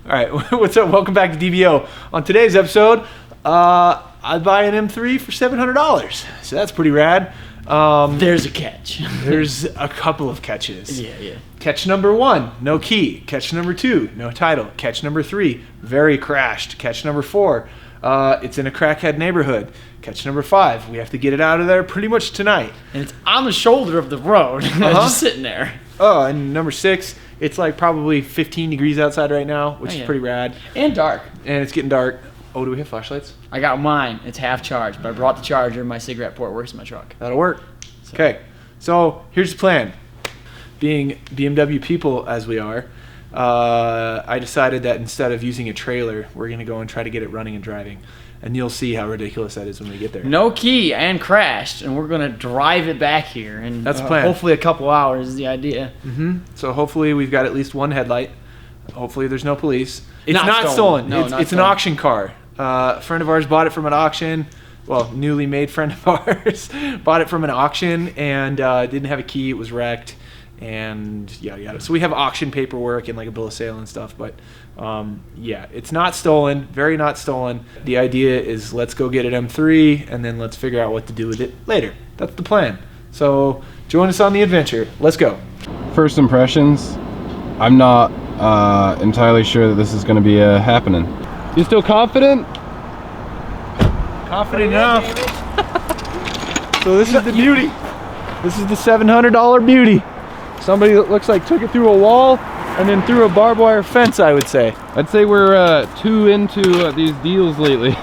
All right, what's up? Welcome back to DVO. On today's episode, I buy an M3 for $700, so that's pretty rad. There's a catch. There's a couple of catches. Yeah. Catch number 1, no key. Catch number 2, no title. Catch number 3, very crashed. Catch number 4, it's in a crackhead neighborhood. Catch number 5, we have to get it out of there pretty much tonight. And it's on the shoulder of the road, just sitting there. Oh, and number 6, it's like probably 15 degrees outside right now, which is pretty rad. And dark. And it's getting dark. Oh, do we have flashlights? I got mine. It's half charged, but I brought the charger. My cigarette port works in my truck. That'll work. Okay, so here's the plan. Being BMW people as we are, I decided that instead of using a trailer, we're going to go and try to get it running and driving. And you'll see how ridiculous that is when we get there. No key and crashed, and we're going to drive it back here. And that's the plan. Hopefully a couple hours is the idea. So hopefully we've got at least one headlight. Hopefully there's no police. It's not stolen. No, it's an auction car. A friend of ours bought it from an auction. Well, newly made friend of ours bought it from an auction and didn't have a key. It was wrecked and yada yada. So we have auction paperwork and like a bill of sale and stuff. But yeah, it's not stolen. Very not stolen. The idea is let's go get an M3 and then let's figure out what to do with it later. That's the plan. So join us on the adventure. Let's go. First impressions, I'm not entirely sure that this is going to be happening. You still confident? Confident enough. So this is the beauty. This is the $700 beauty. Somebody that looks like took it through a wall and then through a barbed wire fence, I would say. I'd say we're too into these deals lately.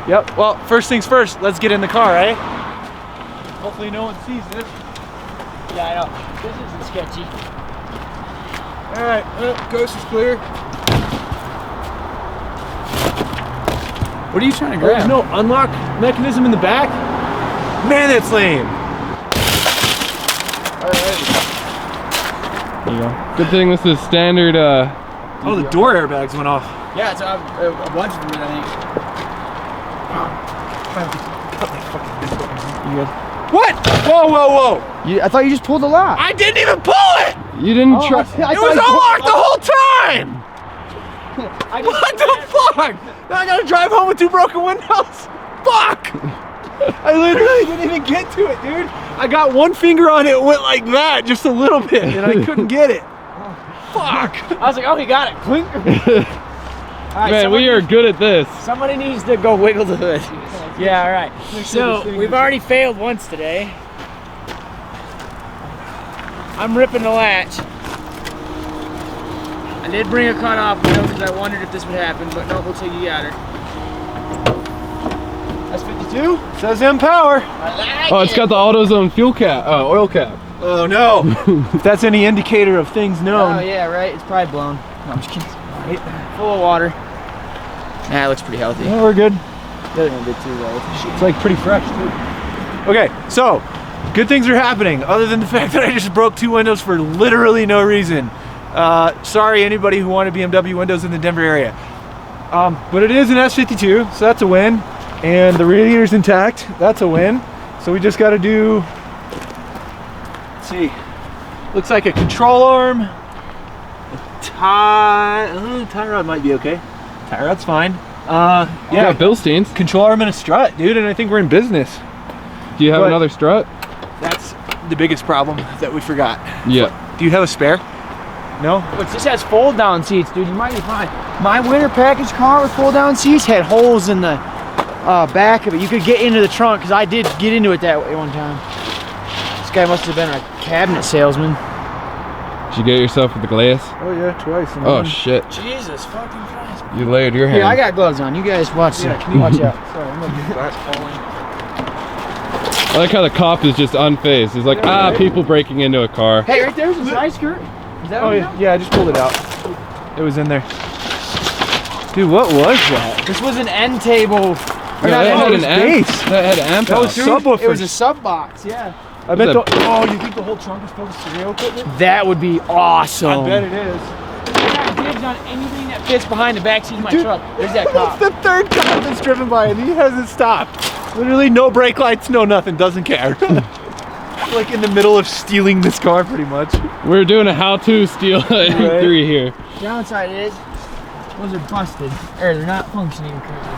Yep, well, first things first, let's get in the car, eh? Hopefully no one sees this. Yeah, I know. This isn't sketchy. All right, coast is clear. What are you trying to There's grab? no unlock mechanism in the back? Man, that's lame. All right. There you go. Good thing this is standard. Oh, the door airbags went off. Yeah, it's a bunch of them, I think. You good? What? Whoa. I thought you just pulled the lock. I didn't even pull it! You didn't try. It was unlocked the whole time! What the fuck? Now I gotta drive home with 2 broken windows? Fuck! I literally didn't even get to it, dude. I got one finger on it, it went like that, just a little bit, and I couldn't get it. Fuck! I was like, oh, he got it. Clink. Right, Man, we are good at this. Somebody needs to go wiggle the hood. Yeah, all right. So, we've already failed once today. I'm ripping the latch. I did bring a cutoff window because I wondered if this would happen, but no, looks like you got her. That's 52. Says M-Power. Oh, it's got the AutoZone fuel cap, oil cap. Oh no. If that's any indicator of things known. Oh yeah, right. It's probably blown. No, I'm just kidding. Right. Full of water. Nah, it looks pretty healthy. Yeah, we're good. The other one did too, though. It's like pretty fresh too. Okay, so good things are happening other than the fact that I just broke 2 windows for literally no reason. Sorry anybody who wanted BMW windows in the Denver area. But it is an S52, so that's a win. And the radiator's intact, that's a win. So we just gotta do, let's see, looks like a control arm, a tie rod might be okay. Tie rod's fine. Yeah, Bilsteins. control arm and a strut, dude, and I think we're in business. Do you have another strut? That's the biggest problem that we forgot. Yeah. Do you have a spare? No? This has fold down seats, dude. You might be fine. My winter package car with fold down seats had holes in the back of it. You could get into the trunk because I did get into it that way one time. This guy must have been a cabinet salesman. Did you get yourself with the glass? Oh yeah, twice. Oh shit. Jesus fucking Christ. You layered your hand. Here, I got gloves on. You guys watch Yeah, can you watch out. Sorry, I'm gonna get that falling. I like how the cop is just unfazed. He's like, Yeah, right. people breaking into a car. Hey, right there's a side skirt. Is that Oh yeah, I just pulled it out. It was in there. Dude, what was that? This was an end table. Yeah, that had it was an amp. bass. That had amp. That was out. subwoofers. It was a sub box, yeah. I bet What's the, oh, you think the whole trunk is filled with stereo equipment? That would be awesome. I bet it is. I got dibs on anything that fits behind the back seat of my Dude, truck. There's that That's cop. the 3rd cop that's driven by and he hasn't stopped. Literally no brake lights, no nothing, doesn't care. like in the middle of stealing this car pretty much. We're doing a how-to steal E3 here. Downside is, those are busted, or they're not functioning currently.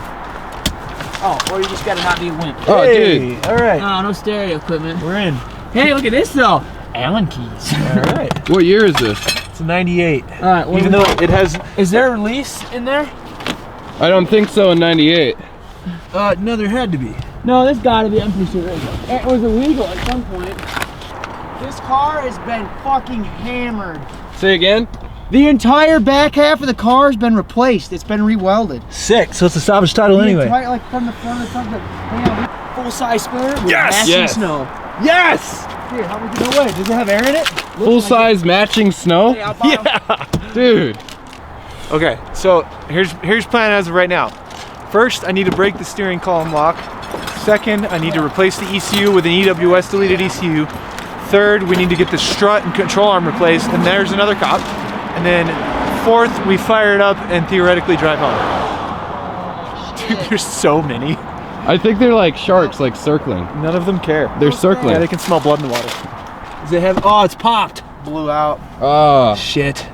Oh, or you just gotta not be a wimp. Oh, Hey, dude. all right. Oh, no stereo equipment. We're in. Hey, look at this though. Allen keys. All right. What year is this? It's a 98. All right. Even though it has. Is there a release in there? I don't think so in 98. No, there had to be. No, this gotta be. I'm pretty sure it was illegal at some point. This car has been fucking hammered. Say again? The entire back half of the car has been replaced. It's been rewelded. Sick. So it's a salvage title The anyway. entire, like from the front of the truck, full-size spinner with Yes! matching Yes! snow. Yes. Here, how we no way. Does it have air in it? Full-size matching snow? Hey, I'll buy 'em. Yeah. Dude. Okay. So here's plan as of right now. First, I need to break the steering column lock. Second, I need to replace the ECU with an EWS deleted ECU. Third, we need to get the strut and control arm replaced, and there's another cop. And then fourth, we fire it up and theoretically drive home. Dude, there's so many. I think they're like sharks, like circling. None of them care. They're circling. Yeah, they can smell blood in the water. Does it have? Oh, it's popped. Blew out. Ah. Shit.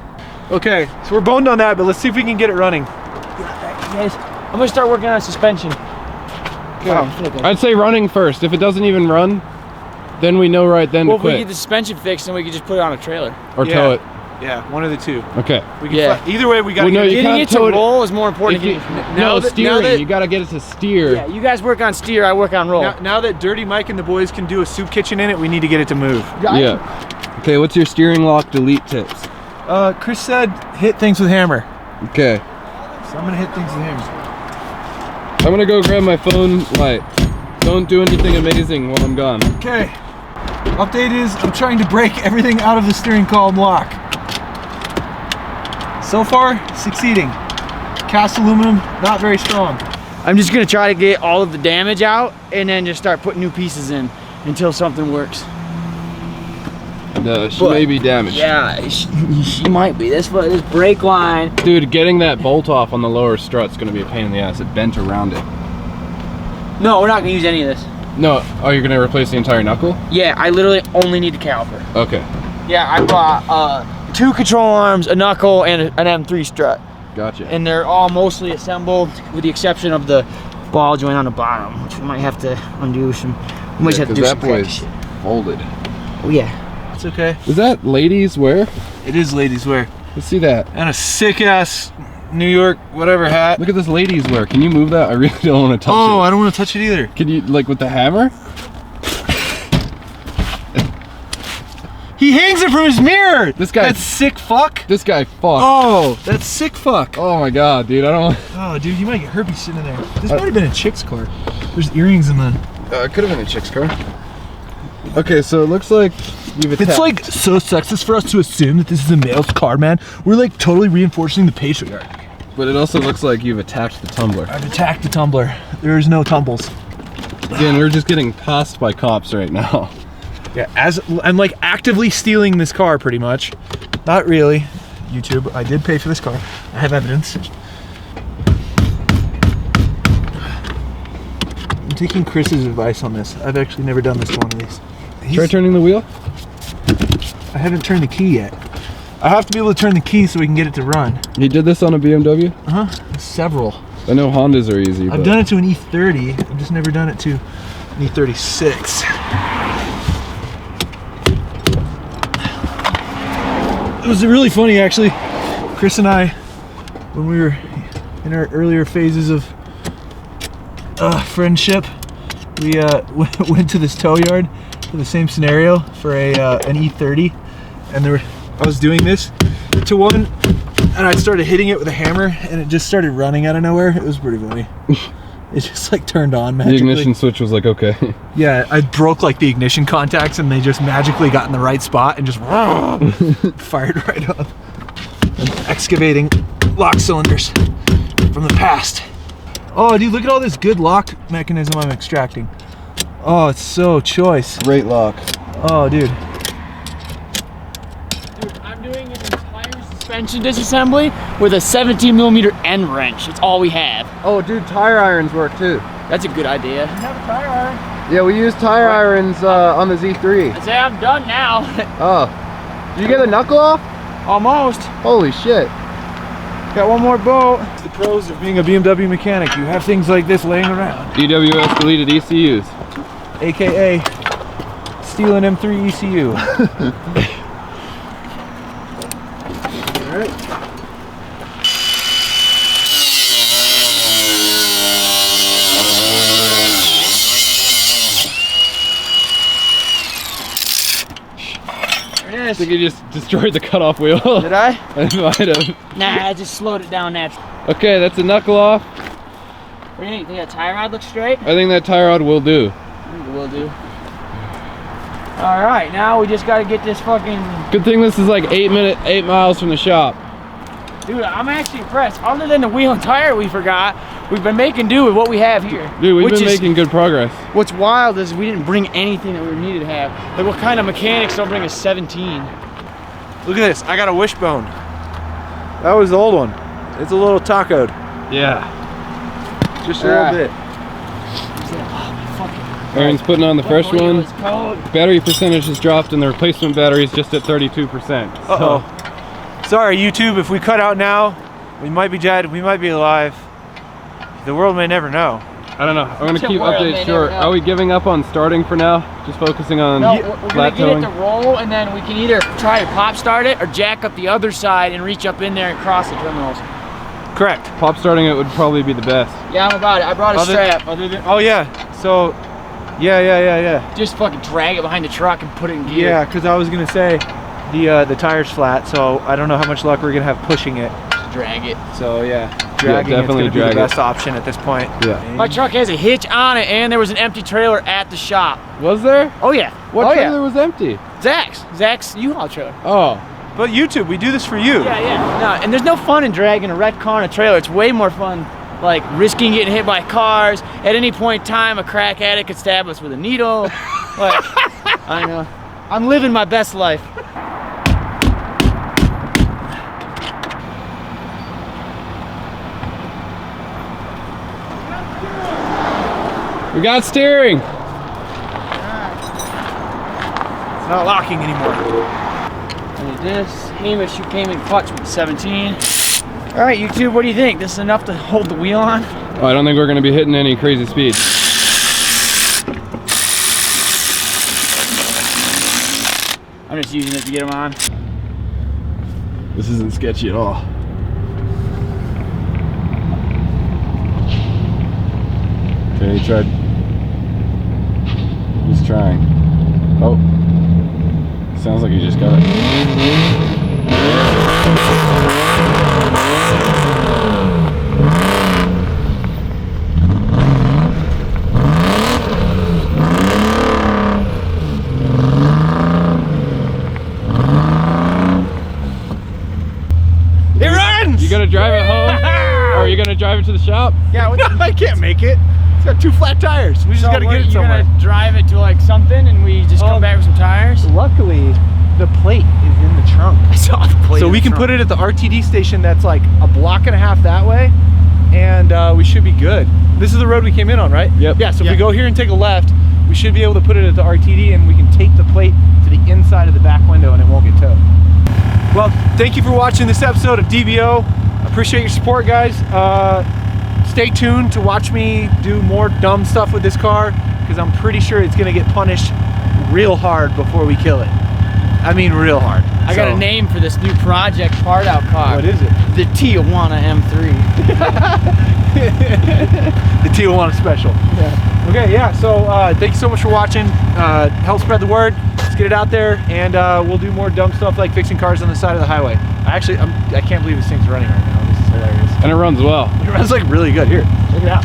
Okay, so we're boned on that, but let's see if we can get it running. Guys, I'm gonna start working on suspension. Wow. I'd say running first. If it doesn't even run, then we know right then Well, to if we quit. get the suspension fixed, then we could just put it on a trailer. Or tow it. Yeah, one of the two. Okay. We can Yeah. either way, we got to Well, no, get you it. Getting can't it to tow it- roll is more important If you, than getting no, that- steering. now that- You gotta get it to steer. Yeah, you guys work on steer, I work on roll. Now that Dirty Mike and the boys can do a soup kitchen in it, we need to get it to move. Yeah. Okay, what's your steering lock delete tips? Chris said hit things with hammer. Okay. So I'm gonna hit things with hammer. I'm gonna go grab my phone light. Don't do anything amazing while I'm gone. Okay. Update is I'm trying to break everything out of the steering column lock. So far, succeeding. Cast aluminum, not very strong. I'm just gonna try to get all of the damage out and then just start putting new pieces in until something works. No, she But- may be damaged. Yeah, she might be. This brake line. Dude, getting that bolt off on the lower strut's gonna be a pain in the ass. It bent around it. No, we're not gonna use any of this. No, oh, you're gonna replace the entire knuckle? Yeah, I literally only need the caliper. Okay, Yeah, I bought 2 control arms, a knuckle, and an M3 strut. gotcha. And they're all mostly assembled with the exception of the ball joint on the bottom, which we might have to undo some. We might just have to do some that cracky boy's shit. folded. Oh yeah. It's okay. Is that ladies wear? It is ladies wear. Let's see that. And a sick ass New York whatever hat. Look at this ladies wear. Can you move that? I really don't want to touch Oh, it. I don't want to touch it either. Can you, like with the hammer? He hangs it from his mirror. This guy- That's sick fuck. This guy fucked. Oh, that's sick fuck. Oh my god, dude, I don't. Oh, dude, you might get herpes sitting in there. This might have been a chick's car. There's earrings in the. It could have been a chick's car. Okay, so it looks like you've attached. It's like so sexist for us to assume that this is a male's car, man. We're like totally reinforcing the patriarchy. But it also looks like you've attached the tumbler. I've attacked the tumbler. There is no tumbles. Again, we're just getting tossed by cops right now. Yeah, as I'm like actively stealing this car, pretty much. Not really. YouTube, I did pay for this car. I have evidence. I'm taking Chris's advice on this. I've actually never done this to one of these. Try turning the wheel. I haven't turned the key yet. I have to be able to turn the key so we can get it to run. You did this on a BMW? Several. I know Hondas are easy, but I've done it to an E30. I've just never done it to an E36. It was really funny, actually. Chris and I, when we were in our earlier phases of friendship, we went to this tow yard for the same scenario for an E30, and I was doing this to one, and I started hitting it with a hammer, and it just started running out of nowhere. It was pretty funny. It just like turned on the magically. ignition switch was like, okay. Yeah, I broke like the ignition contacts, and they just magically got in the right spot and just fired right up. I'm excavating lock cylinders from the past. Oh, dude, look at all this good lock mechanism I'm extracting. Oh, it's so choice. Great lock. Oh, dude. Dude, I'm doing an entire suspension disassembly with a 17mm end wrench. It's all we have. Oh, dude, tire irons work too. That's a good idea. Yeah, we used tire irons on the Z3. I say I'm done now. Oh. Did you get the knuckle off? Almost. Holy shit. Got one more bolt. It's the pros of being a BMW mechanic. You have things like this laying around. DWS deleted ECUs. AKA stealing M3 ECU. Alright. I think you just destroyed the cutoff wheel. Did I? I might have. Nah, I just slowed it down naturally. Okay, that's a knuckle off. What do you think? Think that tie rod looks straight? I think that tie rod will do. I think it will do. Alright, now we just gotta get this fucking... Good thing this is like 8 miles from the shop. Dude, I'm actually impressed. Other than the wheel and tire we forgot, we've been making do with what we have here. Dude, we've been making good progress. What's wild is we didn't bring anything that we needed to have. Like, what kind of mechanics don't bring a 17? Look at this. I got a wishbone. That was the old one. It's a little tacoed. Yeah. Just a little bit. Aaron's putting on the fresh one. It's cold. Battery percentage has dropped and the replacement battery is just at 32%. Uh-oh. Sorry, YouTube, if we cut out now, we might be dead, we might be alive. The world may never know. I don't know. I'm going to keep world updates may short. never know. Are we giving up on starting for now? Just focusing on No, we're gonna get it to plateauing? roll, and then we can either try to pop start it or jack up the other side and reach up in there and cross the terminals. Correct. Pop starting it would probably be the best. Yeah, I'm about it. I brought a strap. Oh yeah, so, yeah. Just fucking drag it behind the truck and put it in gear. Yeah, because I was gonna say, the tire's flat, so I don't know how much luck we're gonna have pushing it. Just drag it. So yeah, dragging definitely it's gonna be drag the it. best option at this point. Yeah. My truck has a hitch on it, and there was an empty trailer at the shop. Was there? Oh yeah. What oh, trailer was empty? Zach's U-Haul trailer. Oh. But YouTube, we do this for you. Yeah. No, and there's no fun in dragging a wrecked car in a trailer. It's way more fun, like, risking getting hit by cars. At any point in time, a crack addict could stab us with a needle. Like, I know. I'm living my best life. We got steering. It's not locking anymore. And this, Hamish, you came in clutch with the 17. All right, YouTube, what do you think? This is enough to hold the wheel on? Oh, I don't think we're going to be hitting any crazy speed. I'm just using it to get them on. This isn't sketchy at all. Okay, he tried. He's trying. Oh. Sounds like he just got it. It runs! You gonna drive it home? Or are you gonna drive it to the shop? Yeah, I can't make it. It's got 2 flat tires. We just gotta get it somewhere. You're gonna drive it to like something and we just come back with some tires? Luckily, the plate is in the trunk. I saw the plate. So we can put it at the RTD station that's like a block and a half that way, and we should be good. This is the road we came in on, right? Yep. Yeah, so if we go here and take a left, we should be able to put it at the RTD and we can tape the plate to the inside of the back window and it won't get towed. Well, thank you for watching this episode of DBO. Appreciate your support, guys. Stay tuned to watch me do more dumb stuff with this car because I'm pretty sure it's gonna get punished real hard before we kill it. I mean real hard. I got a name for this new project part out car. What is it? The Tijuana M3. The Tijuana Special. Yeah. Okay, yeah, so thank you so much for watching. Help spread the word. Let's get it out there, and we'll do more dumb stuff like fixing cars on the side of the highway. I can't believe this thing's running right now. This is hilarious. And it runs well. It runs like really good. Here, check it out.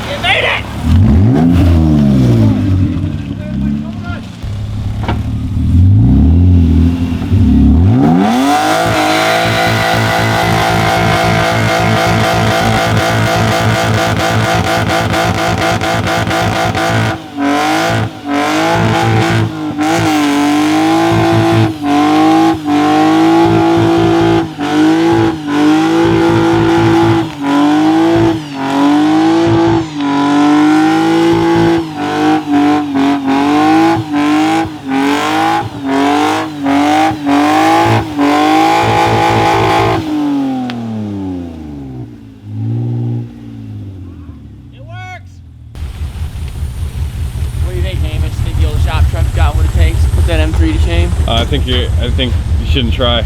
You made it! street it came? I think you shouldn't try.